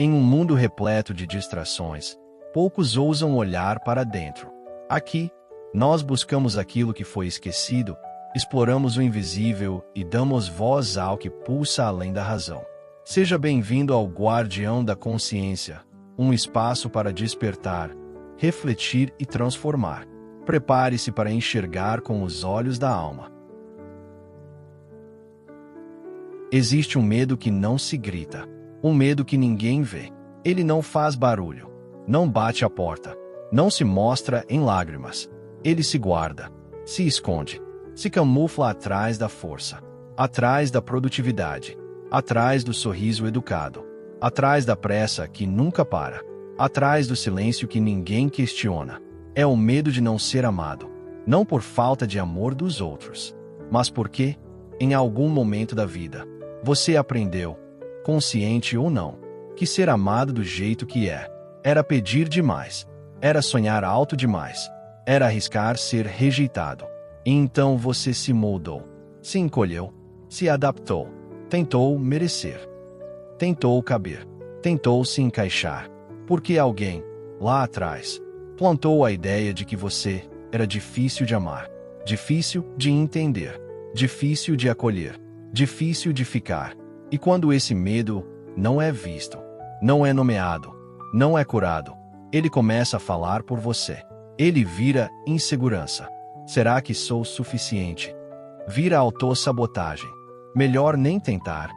Em um mundo repleto de distrações, poucos ousam olhar para dentro. Aqui, nós buscamos aquilo que foi esquecido, exploramos o invisível e damos voz ao que pulsa além da razão. Seja bem-vindo ao Guardião da Consciência, um espaço para despertar, refletir e transformar. Prepare-se para enxergar com os olhos da alma. Existe um medo que não se grita, um medo que ninguém vê. Ele não faz barulho, não bate a porta, não se mostra em lágrimas. Ele se guarda, se esconde, se camufla atrás da força, atrás da produtividade, atrás do sorriso educado, atrás da pressa que nunca para, atrás do silêncio que ninguém questiona. É o medo de não ser amado, não por falta de amor dos outros, mas porque, em algum momento da vida, você aprendeu, consciente ou não, que ser amado do jeito que era pedir demais, era sonhar alto demais, era arriscar ser rejeitado. E então você se moldou, se encolheu, se adaptou, tentou merecer, tentou caber, tentou se encaixar, porque alguém, lá atrás, plantou a ideia de que você era difícil de amar, difícil de entender, difícil de acolher, difícil de ficar. E quando esse medo não é visto, não é nomeado, não é curado, ele começa a falar por você. Ele vira insegurança. Será que sou suficiente? Vira autossabotagem. Melhor nem tentar,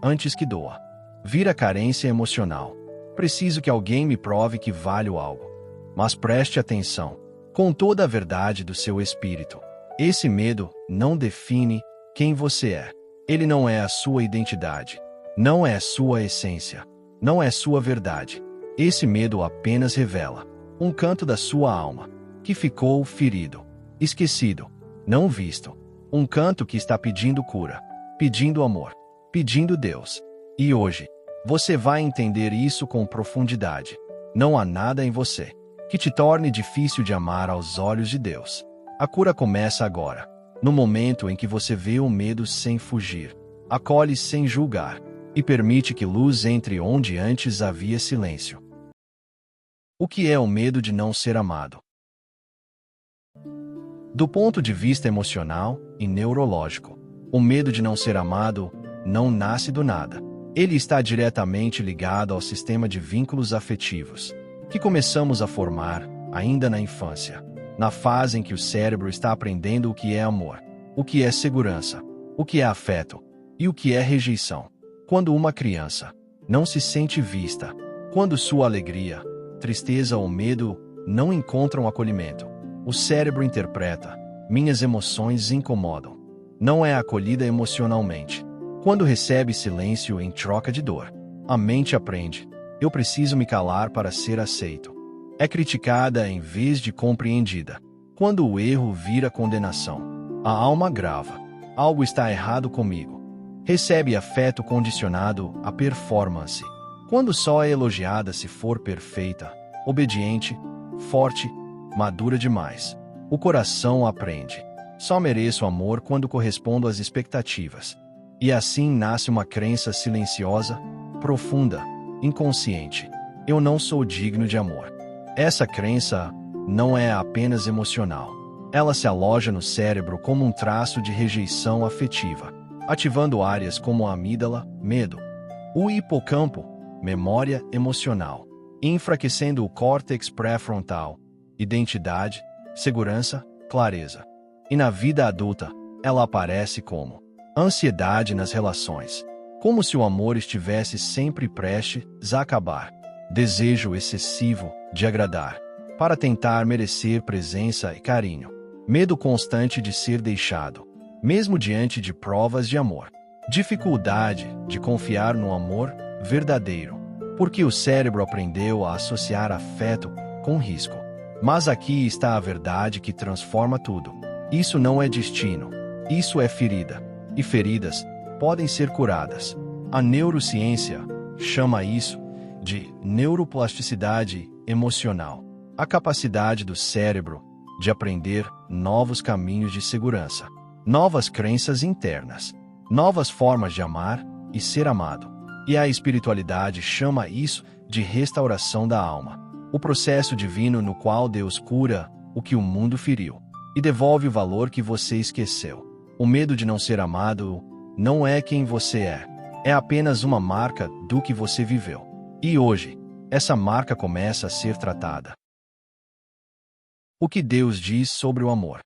antes que doa. Vira carência emocional. Preciso que alguém me prove que valho algo. Mas preste atenção, com toda a verdade do seu espírito. Esse medo não define quem você é. Ele não é a sua identidade. Não é sua essência. Não é sua verdade. Esse medo apenas revela um canto da sua alma, que ficou ferido, esquecido, não visto. Um canto que está pedindo cura, pedindo amor, pedindo Deus. E hoje, você vai entender isso com profundidade. Não há nada em você que te torne difícil de amar aos olhos de Deus. A cura começa agora, no momento em que você vê o medo sem fugir, acolhe sem julgar, e permite que luz entre onde antes havia silêncio. O que é o medo de não ser amado? Do ponto de vista emocional e neurológico, o medo de não ser amado não nasce do nada. Ele está diretamente ligado ao sistema de vínculos afetivos, que começamos a formar ainda na infância, na fase em que o cérebro está aprendendo o que é amor, o que é segurança, o que é afeto e o que é rejeição. Quando uma criança não se sente vista, quando sua alegria, tristeza ou medo não encontram acolhimento, o cérebro interpreta: minhas emoções incomodam. Não é acolhida emocionalmente. Quando recebe silêncio em troca de dor, a mente aprende: eu preciso me calar para ser aceito. É criticada em vez de compreendida. Quando o erro vira condenação, a alma grava: algo está errado comigo. Recebe afeto condicionado à performance. Quando só é elogiada se for perfeita, obediente, forte, madura demais. O coração aprende: só mereço amor quando correspondo às expectativas. E assim nasce uma crença silenciosa, profunda, inconsciente: eu não sou digno de amor. Essa crença não é apenas emocional. Ela se aloja no cérebro como um traço de rejeição afetiva, ativando áreas como a amígdala, medo, o hipocampo, memória emocional, enfraquecendo o córtex pré-frontal, identidade, segurança, clareza. E na vida adulta, ela aparece como ansiedade nas relações, como se o amor estivesse sempre prestes a acabar, desejo excessivo de agradar, para tentar merecer presença e carinho, medo constante de ser deixado, mesmo diante de provas de amor, dificuldade de confiar no amor verdadeiro, porque o cérebro aprendeu a associar afeto com risco. Mas aqui está a verdade que transforma tudo. Isso não é destino, isso é ferida, e feridas podem ser curadas. A neurociência chama isso de neuroplasticidade emocional, a capacidade do cérebro de aprender novos caminhos de segurança, novas crenças internas, novas formas de amar e ser amado. E a espiritualidade chama isso de restauração da alma. O processo divino no qual Deus cura o que o mundo feriu e devolve o valor que você esqueceu. O medo de não ser amado não é quem você é apenas uma marca do que você viveu. E hoje, essa marca começa a ser tratada. O que Deus diz sobre o amor?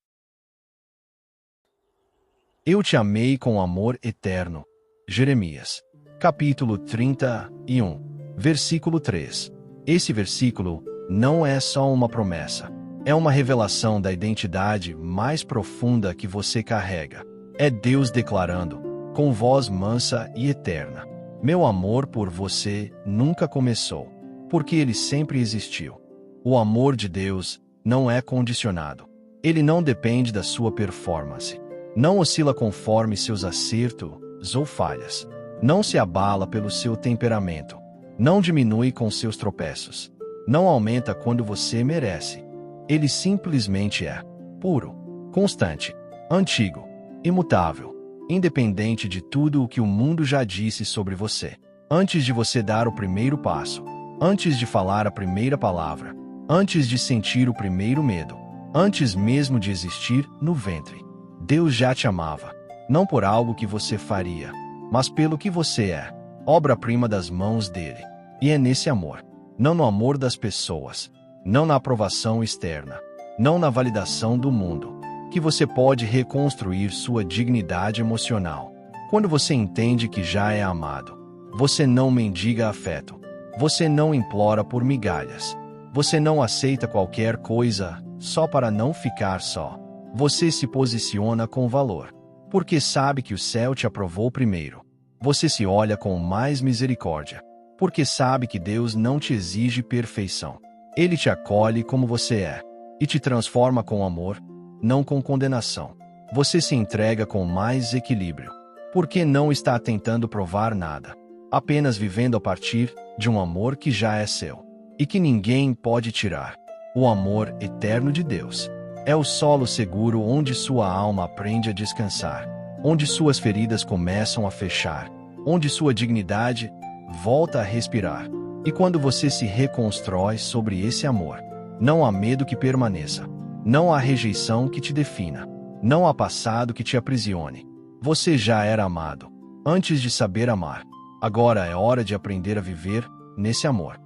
Eu te amei com amor eterno. Jeremias, capítulo 31, versículo 3. Esse versículo não é só uma promessa. É uma revelação da identidade mais profunda que você carrega. É Deus declarando, com voz mansa e eterna: meu amor por você nunca começou, porque ele sempre existiu. O amor de Deus não é condicionado. Ele não depende da sua performance. Não oscila conforme seus acertos ou falhas. Não se abala pelo seu temperamento. Não diminui com seus tropeços. Não aumenta quando você merece. Ele simplesmente é puro, constante, antigo, imutável, independente de tudo o que o mundo já disse sobre você. Antes de você dar o primeiro passo, antes de falar a primeira palavra, antes de sentir o primeiro medo, antes mesmo de existir no ventre, Deus já te amava, não por algo que você faria, mas pelo que você é, obra-prima das mãos dele. E é nesse amor, não no amor das pessoas, não na aprovação externa, não na validação do mundo, que você pode reconstruir sua dignidade emocional. Quando você entende que já é amado, você não mendiga afeto, você não implora por migalhas, você não aceita qualquer coisa só para não ficar só. Você se posiciona com valor, porque sabe que o céu te aprovou primeiro. Você se olha com mais misericórdia, porque sabe que Deus não te exige perfeição. Ele te acolhe como você é e te transforma com amor, não com condenação. Você se entrega com mais equilíbrio, porque não está tentando provar nada, apenas vivendo a partir de um amor que já é seu e que ninguém pode tirar. O amor eterno de Deus é o solo seguro onde sua alma aprende a descansar, onde suas feridas começam a fechar, onde sua dignidade volta a respirar. E quando você se reconstrói sobre esse amor, não há medo que permaneça, não há rejeição que te defina, não há passado que te aprisione. Você já era amado antes de saber amar. Agora é hora de aprender a viver nesse amor.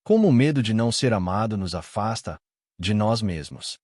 Como o medo de não ser amado nos afasta de nós mesmos.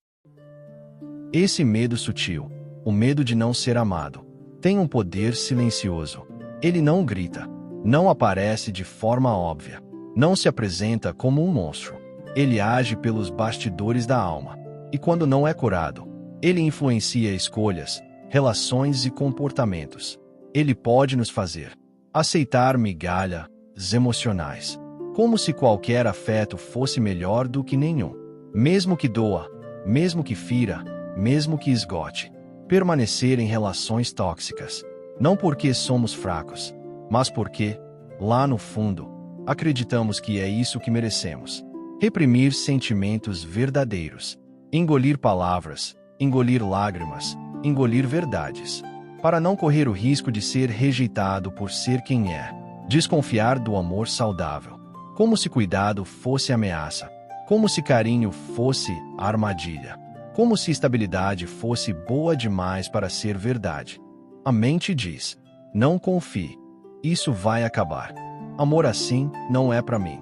Esse medo sutil, o medo de não ser amado, tem um poder silencioso. Ele não grita, não aparece de forma óbvia, não se apresenta como um monstro. Ele age pelos bastidores da alma. E quando não é curado, ele influencia escolhas, relações e comportamentos. Ele pode nos fazer aceitar migalhas emocionais, como se qualquer afeto fosse melhor do que nenhum. Mesmo que doa, mesmo que fira, mesmo que esgote. Permanecer em relações tóxicas, não porque somos fracos, mas porque, lá no fundo, acreditamos que é isso que merecemos. Reprimir sentimentos verdadeiros, engolir palavras, engolir lágrimas, engolir verdades, para não correr o risco de ser rejeitado por ser quem é. Desconfiar do amor saudável, como se cuidado fosse ameaça, como se carinho fosse armadilha, como se estabilidade fosse boa demais para ser verdade. A mente diz: não confie, isso vai acabar. Amor assim não é para mim.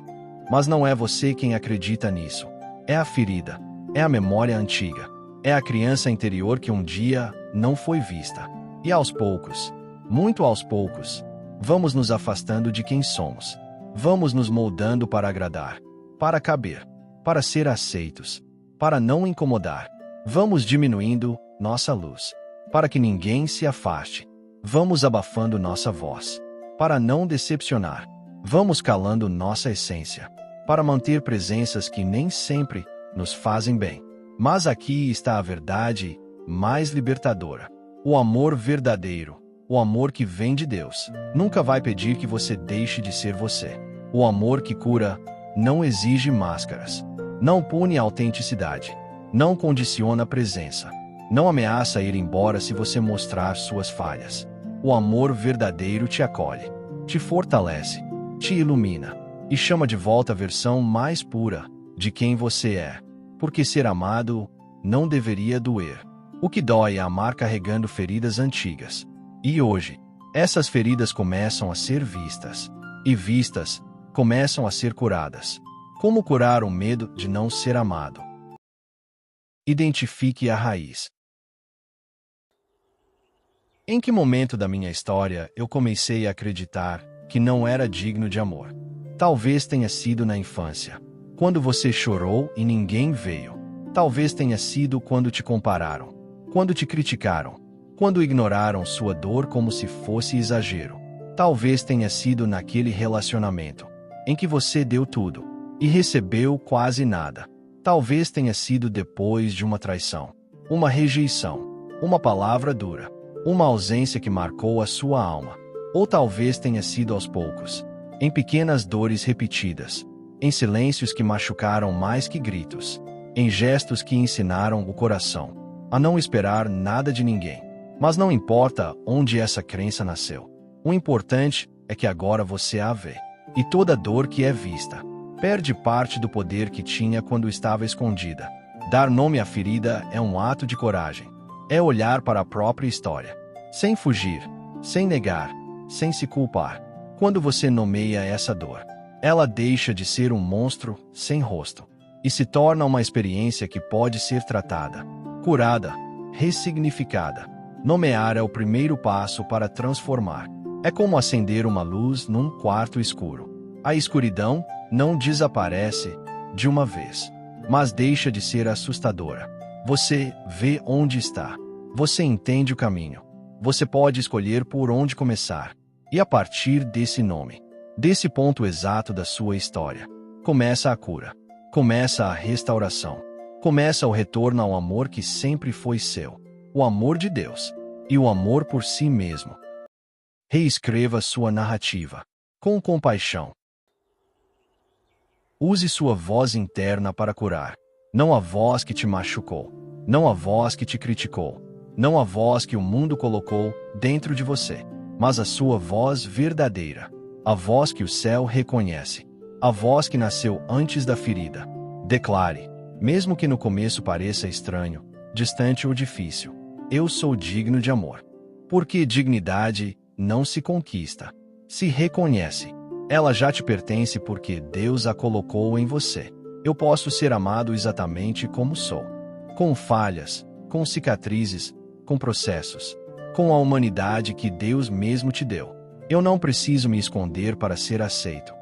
Mas não é você quem acredita nisso. É a ferida, é a memória antiga, é a criança interior que um dia não foi vista. E aos poucos, muito aos poucos, vamos nos afastando de quem somos. Vamos nos moldando para agradar, para caber, para ser aceitos, para não incomodar. Vamos diminuindo nossa luz, para que ninguém se afaste. Vamos abafando nossa voz, para não decepcionar. Vamos calando nossa essência, para manter presenças que nem sempre nos fazem bem. Mas aqui está a verdade mais libertadora. O amor verdadeiro, o amor que vem de Deus, nunca vai pedir que você deixe de ser você. O amor que cura não exige máscaras, não pune a autenticidade, não condiciona a presença, não ameaça ir embora se você mostrar suas falhas. O amor verdadeiro te acolhe. te fortalece, te ilumina e chama de volta a versão mais pura de quem você é. Porque ser amado não deveria doer. O que dói é amar carregando feridas antigas. E hoje, essas feridas começam a ser vistas. E vistas, começam a ser curadas. Como curar o medo de não ser amado? Identifique a raiz. Em que momento da minha história eu comecei a acreditar que não era digno de amor? Talvez tenha sido na infância, quando você chorou e ninguém veio. Talvez tenha sido quando te compararam, quando te criticaram, quando ignoraram sua dor como se fosse exagero. Talvez tenha sido naquele relacionamento em que você deu tudo e recebeu quase nada. Talvez tenha sido depois de uma traição, uma rejeição, uma palavra dura, uma ausência que marcou a sua alma. Ou talvez tenha sido aos poucos, em pequenas dores repetidas, em silêncios que machucaram mais que gritos, em gestos que ensinaram o coração a não esperar nada de ninguém. Mas não importa onde essa crença nasceu. O importante é que agora você a vê. E toda dor que é vista perde parte do poder que tinha quando estava escondida. Dar nome à ferida é um ato de coragem. É olhar para a própria história, sem fugir, sem negar, sem se culpar. Quando você nomeia essa dor, ela deixa de ser um monstro sem rosto e se torna uma experiência que pode ser tratada, curada, ressignificada. Nomear é o primeiro passo para transformar. É como acender uma luz num quarto escuro. A escuridão não desaparece de uma vez, mas deixa de ser assustadora. Você vê onde está. Você entende o caminho. Você pode escolher por onde começar. E a partir desse nome, desse ponto exato da sua história, começa a cura. Começa a restauração. Começa o retorno ao amor que sempre foi seu. O amor de Deus. E o amor por si mesmo. Reescreva sua narrativa. Com compaixão. Use sua voz interna para curar. Não a voz que te machucou. Não a voz que te criticou. Não a voz que o mundo colocou dentro de você. Mas a sua voz verdadeira. A voz que o céu reconhece. A voz que nasceu antes da ferida. Declare, mesmo que no começo pareça estranho, distante ou difícil: eu sou digno de amor. Porque dignidade não se conquista, se reconhece. Ela já te pertence porque Deus a colocou em você. Eu posso ser amado exatamente como sou. Com falhas, com cicatrizes, com processos, com a humanidade que Deus mesmo te deu. Eu não preciso me esconder para ser aceito.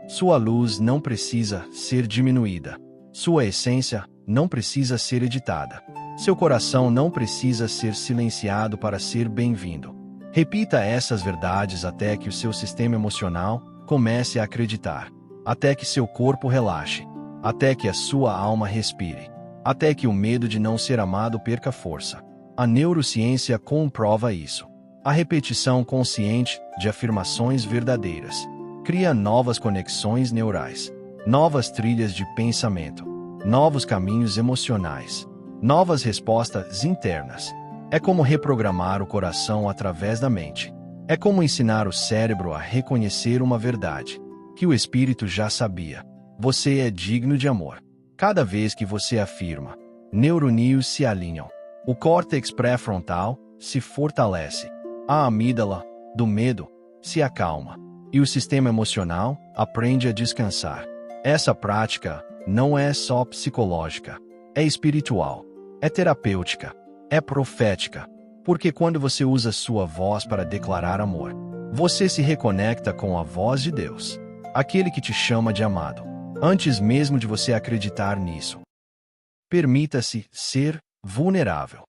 Sua luz não precisa ser diminuída. Sua essência não precisa ser editada. Seu coração não precisa ser silenciado para ser bem-vindo. Repita essas verdades até que o seu sistema emocional comece a acreditar. Até que seu corpo relaxe. Até que a sua alma respire. Até que o medo de não ser amado perca força. A neurociência comprova isso. A repetição consciente de afirmações verdadeiras cria novas conexões neurais, novas trilhas de pensamento, novos caminhos emocionais, novas respostas internas. É como reprogramar o coração através da mente. É como ensinar o cérebro a reconhecer uma verdade que o espírito já sabia. Você é digno de amor. Cada vez que você afirma, neurônios se alinham. O córtex pré-frontal se fortalece. A amígdala, do medo, se acalma. E o sistema emocional aprende a descansar. Essa prática não é só psicológica. É espiritual. É terapêutica. É profética. Porque quando você usa sua voz para declarar amor, você se reconecta com a voz de Deus, aquele que te chama de amado, antes mesmo de você acreditar nisso. Permita-se ser vulnerável.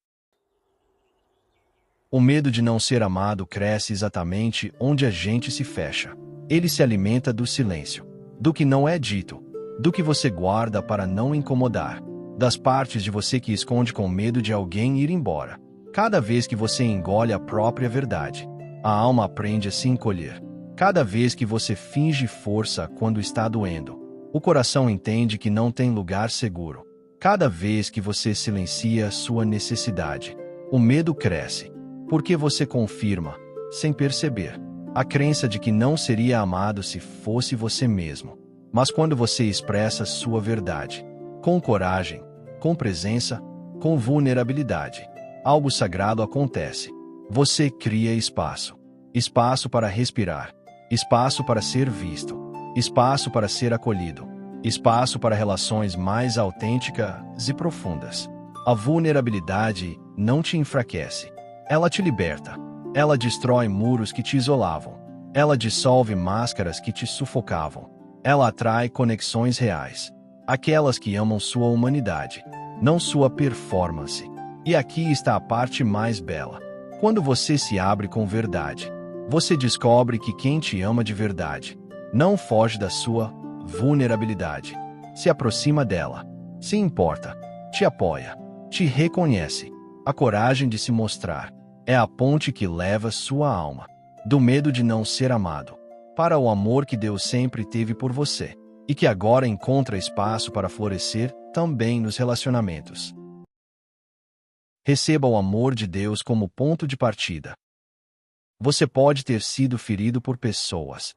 O medo de não ser amado cresce exatamente onde a gente se fecha. Ele se alimenta do silêncio, do que não é dito, do que você guarda para não incomodar, das partes de você que esconde com medo de alguém ir embora. Cada vez que você engole a própria verdade, a alma aprende a se encolher. Cada vez que você finge força quando está doendo, o coração entende que não tem lugar seguro. Cada vez que você silencia sua necessidade, o medo cresce, porque você confirma, sem perceber, A crença de que não seria amado se fosse você mesmo. Mas quando você expressa sua verdade, com coragem, com presença, com vulnerabilidade, algo sagrado acontece. Você cria espaço. Espaço para respirar. Espaço para ser visto. Espaço para ser acolhido. Espaço para relações mais autênticas e profundas. A vulnerabilidade não te enfraquece. Ela te liberta. Ela destrói muros que te isolavam. Ela dissolve máscaras que te sufocavam. Ela atrai conexões reais. Aquelas que amam sua humanidade, não sua performance. E aqui está a parte mais bela. Quando você se abre com verdade, você descobre que quem te ama de verdade não foge da sua vulnerabilidade. Se aproxima dela, se importa, te apoia, te reconhece. A coragem de se mostrar é a ponte que leva sua alma do medo de não ser amado para o amor que Deus sempre teve por você e que agora encontra espaço para florescer também nos relacionamentos. Receba o amor de Deus como ponto de partida. Você pode ter sido ferido por pessoas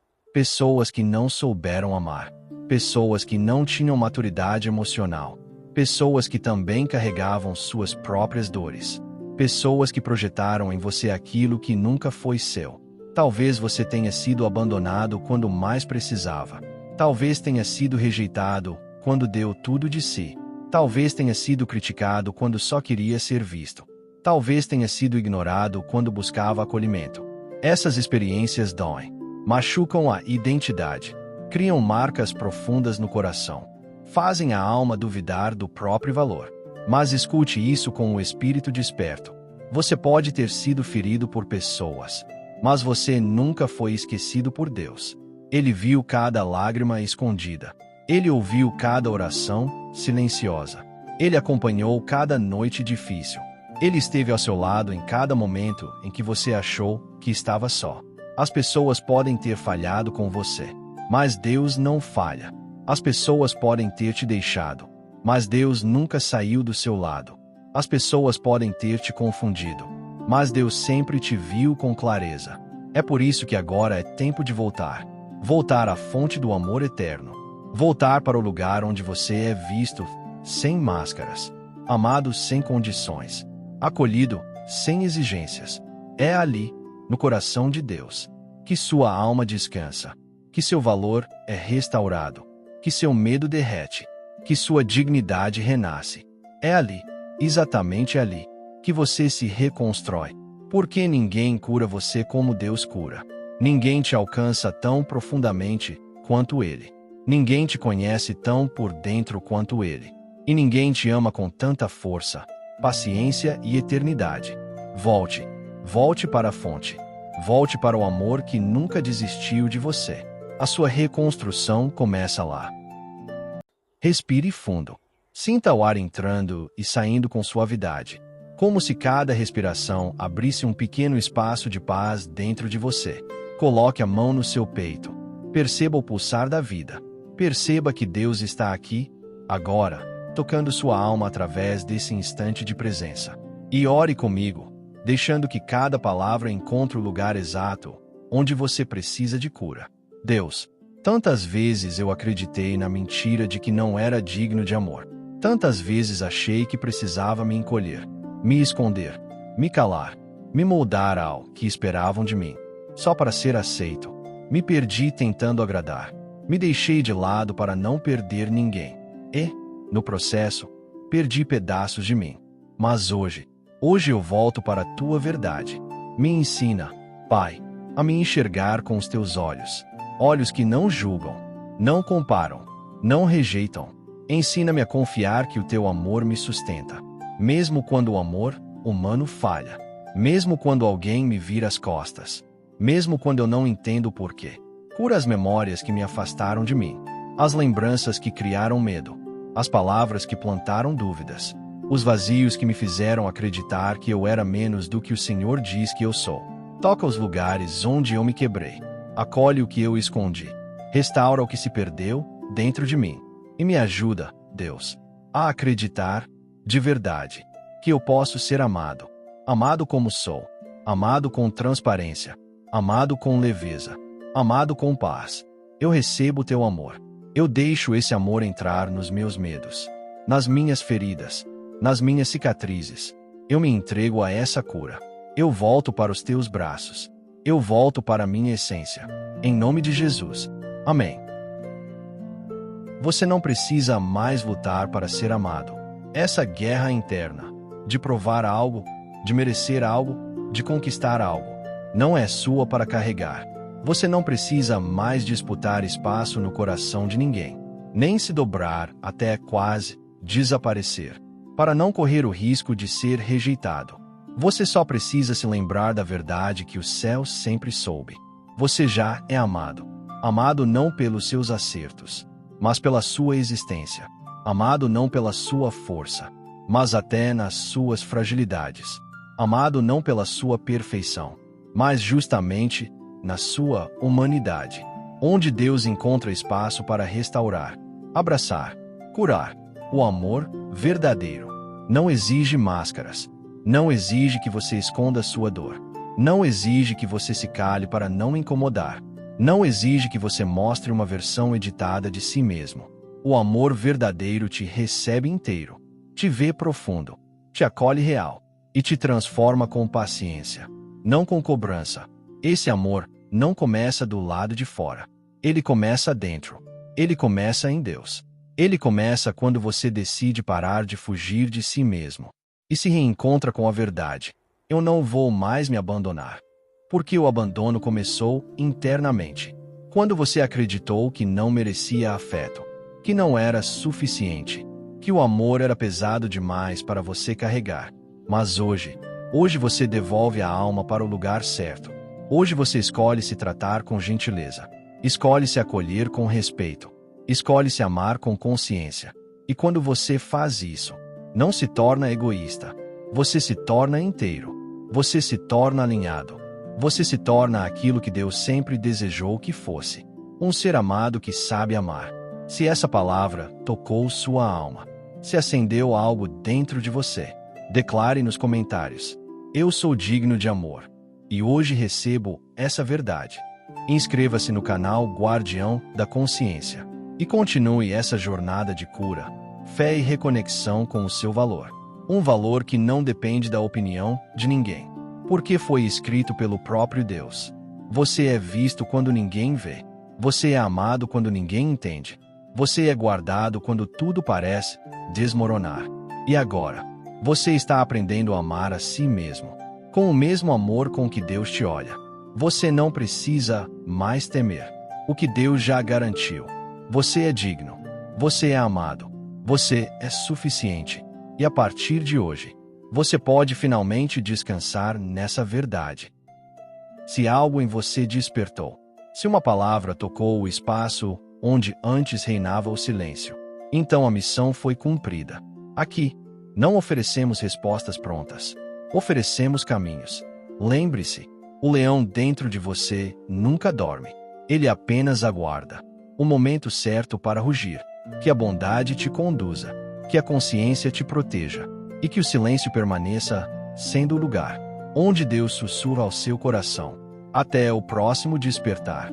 que não souberam amar, pessoas que não tinham maturidade emocional, pessoas que também carregavam suas próprias dores, pessoas que projetaram em você aquilo que nunca foi seu. Talvez você tenha sido abandonado quando mais precisava. Talvez tenha sido rejeitado quando deu tudo de si. Talvez tenha sido criticado quando só queria ser visto. Talvez tenha sido ignorado quando buscava acolhimento. Essas experiências doem, machucam a identidade, criam marcas profundas no coração, fazem a alma duvidar do próprio valor. Mas escute isso com o espírito desperto. Você pode ter sido ferido por pessoas, mas você nunca foi esquecido por Deus. Ele viu cada lágrima escondida. Ele ouviu cada oração silenciosa. Ele acompanhou cada noite difícil. Ele esteve ao seu lado em cada momento em que você achou que estava só. As pessoas podem ter falhado com você, mas Deus não falha. As pessoas podem ter te deixado, mas Deus nunca saiu do seu lado. As pessoas podem ter te confundido, mas Deus sempre te viu com clareza. É por isso que agora é tempo de voltar. Voltar à fonte do amor eterno. Voltar para o lugar onde você é visto sem máscaras, amado sem condições, acolhido sem exigências. É ali, no coração de Deus, que sua alma descansa, que seu valor é restaurado, que seu medo derrete, que sua dignidade renasce. É ali, exatamente ali, que você se reconstrói. Porque ninguém cura você como Deus cura. Ninguém te alcança tão profundamente quanto Ele. Ninguém te conhece tão por dentro quanto Ele. E ninguém te ama com tanta força, paciência e eternidade. Volte. Volte para a fonte. Volte para o amor que nunca desistiu de você. A sua reconstrução começa lá. Respire fundo. Sinta o ar entrando e saindo com suavidade, como se cada respiração abrisse um pequeno espaço de paz dentro de você. Coloque a mão no seu peito. Perceba o pulsar da vida. Perceba que Deus está aqui, agora, tocando sua alma através desse instante de presença. E ore comigo, deixando que cada palavra encontre o lugar exato onde você precisa de cura. Deus, tantas vezes eu acreditei na mentira de que não era digno de amor. Tantas vezes achei que precisava me encolher, me esconder, me calar, me moldar ao que esperavam de mim, só para ser aceito. Me perdi tentando agradar. Me deixei de lado para não perder ninguém. E, no processo, perdi pedaços de mim. Mas hoje eu volto para a tua verdade. Me ensina, Pai, a me enxergar com os teus olhos. Olhos que não julgam, não comparam, não rejeitam. Ensina-me a confiar que o teu amor me sustenta. Mesmo quando o amor humano falha. Mesmo quando alguém me vira as costas. Mesmo quando eu não entendo o porquê. Cura as memórias que me afastaram de mim. As lembranças que criaram medo. As palavras que plantaram dúvidas. Os vazios que me fizeram acreditar que eu era menos do que o Senhor diz que eu sou. Toca os lugares onde eu me quebrei. Acolhe o que eu escondi. Restaura o que se perdeu dentro de mim. E me ajuda, Deus, a acreditar, de verdade, que eu posso ser amado. Amado como sou. Amado com transparência. amado com leveza, amado com paz. Eu recebo teu amor. Eu deixo esse amor entrar nos meus medos, nas minhas feridas, nas minhas cicatrizes. Eu me entrego a essa cura. Eu volto para os teus braços. Eu volto para a minha essência. Em nome de Jesus. Amém. Você não precisa mais lutar para ser amado. Essa guerra interna, de provar algo, de merecer algo, de conquistar algo, não é sua para carregar. Você não precisa mais disputar espaço no coração de ninguém, nem se dobrar até quase desaparecer, para não correr o risco de ser rejeitado. Você só precisa se lembrar da verdade que o céu sempre soube. Você já é amado. Amado não pelos seus acertos, mas pela sua existência. Amado não pela sua força, mas até nas suas fragilidades. Amado não pela sua perfeição, mas justamente na sua humanidade, onde Deus encontra espaço para restaurar, abraçar, curar. O amor verdadeiro não exige máscaras, não exige que você esconda sua dor, não exige que você se cale para não incomodar, não exige que você mostre uma versão editada de si mesmo. O amor verdadeiro te recebe inteiro, te vê profundo, te acolhe real e te transforma com paciência, não com cobrança. Esse amor não começa do lado de fora. Ele começa dentro. Ele começa em Deus. Ele começa quando você decide parar de fugir de si mesmo e se reencontra com a verdade. Eu não vou mais me abandonar. Porque o abandono começou internamente. Quando você acreditou que não merecia afeto, que não era suficiente, que o amor era pesado demais para você carregar. Mas hoje você devolve a alma para o lugar certo. Hoje você escolhe se tratar com gentileza. Escolhe se acolher com respeito. Escolhe se amar com consciência. E quando você faz isso, não se torna egoísta. Você se torna inteiro. Você se torna alinhado. Você se torna aquilo que Deus sempre desejou que fosse. Um ser amado que sabe amar. Se essa palavra tocou sua alma, se acendeu algo dentro de você, declare nos comentários: eu sou digno de amor. E hoje recebo essa verdade. Inscreva-se no canal Guardião da Consciência e continue essa jornada de cura, fé e reconexão com o seu valor. Um valor que não depende da opinião de ninguém, porque foi escrito pelo próprio Deus. Você é visto quando ninguém vê. Você é amado quando ninguém entende. Você é guardado quando tudo parece desmoronar. E agora, você está aprendendo a amar a si mesmo, com o mesmo amor com que Deus te olha. Você não precisa mais temer o que Deus já garantiu. Você é digno. Você é amado. Você é suficiente. E a partir de hoje, você pode finalmente descansar nessa verdade. Se algo em você despertou, se uma palavra tocou o espaço onde antes reinava o silêncio, então a missão foi cumprida. Aqui, não oferecemos respostas prontas. Oferecemos caminhos. Lembre-se, o leão dentro de você nunca dorme. Ele apenas aguarda o momento certo para rugir. Que a bondade te conduza, que a consciência te proteja e que o silêncio permaneça sendo o lugar onde Deus sussurra ao seu coração. Até o próximo despertar.